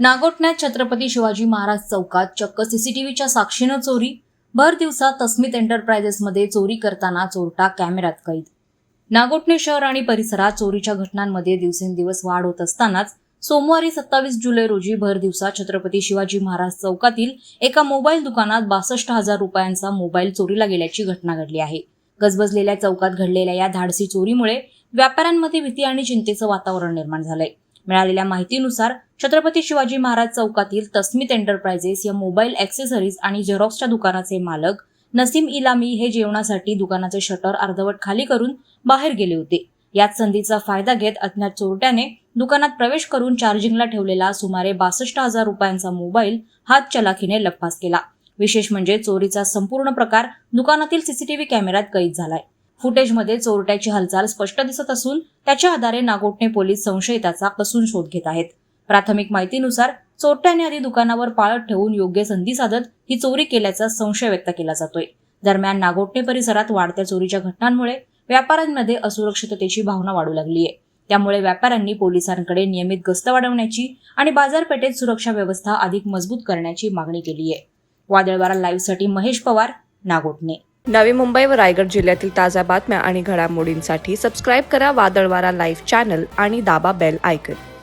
नागोठण्यात छत्रपती शिवाजी महाराज चौकात चक्क सीसीटीव्हीच्या साक्षीनं चोरी. भर दिवसा तस्मित एंटरप्राइजेसमध्ये चोरी करताना चोरटा कॅमेऱ्यात कैद. नागोठणे शहर आणि परिसरात चोरीच्या घटनांमध्ये दिवसेंदिवस वाढ होत असतानाच सोमवारी 27 जुलै रोजी भर दिवसा छत्रपती शिवाजी महाराज चौकातील एका मोबाईल दुकानात 62,000 रुपयांचा मोबाईल चोरीला गेल्याची घटना घडली आहे. गजबजलेल्या चौकात घडलेल्या या धाडसी चोरीमुळे व्यापाऱ्यांमध्ये भीती आणि चिंतेचं वातावरण निर्माण झालंय. मिळालेल्या माहितीनुसार छत्रपती शिवाजी महाराज चौकातील तस्मित एंटरप्राइजेस या मोबाईल ॲक्सेसरीज आणि झेरॉक्सच्या दुकानाचे मालक नसीम इलामी हे जेवणासाठी दुकानाचे शटर अर्धवट खाली करून बाहेर गेले होते. याच संधीचा फायदा घेत अज्ञात चोरट्याने दुकानात प्रवेश करून चार्जिंगला ठेवलेला सुमारे 62,000 रुपयांचा मोबाईल हातचलाखीने लंपास केला. विशेष म्हणजे चोरीचा संपूर्ण प्रकार दुकानातील सीसीटीव्ही कॅमेऱ्यात कैद झालाय. फुटेजमध्ये चोरट्याची हालचाल स्पष्ट दिसत असून त्याच्या आधारे नागोठणे पोलीस संशयिताचा कसून शोध घेत आहेत. प्राथमिक माहितीनुसार चोरट्याने आधी दुकानावर पाळत ठेवून योग्य संधी साधत ही चोरी केल्याचा संशय व्यक्त केला जातोय. दरम्यान नागोठणे परिसरात वाढत्या चोरीच्या घटनांमुळे व्यापाऱ्यांमध्ये असुरक्षिततेची भावना वाढू लागली आहे. त्यामुळे व्यापाऱ्यांनी पोलिसांकडे नियमित गस्त वाढवण्याची आणि बाजारपेठेत सुरक्षा व्यवस्था अधिक मजबूत करण्याची मागणी केली आहे. वादळवारा लाईव्हसाठी महेश पवार, नागोठणे. नवी मुंबई व रायगड जिल्ह्यातील ताज्या बातम्या आणि घडामोडींसाठी सबस्क्राईब करा वादळवारा लाईव्ह चॅनल आणि दाबा बेल आयकॉन.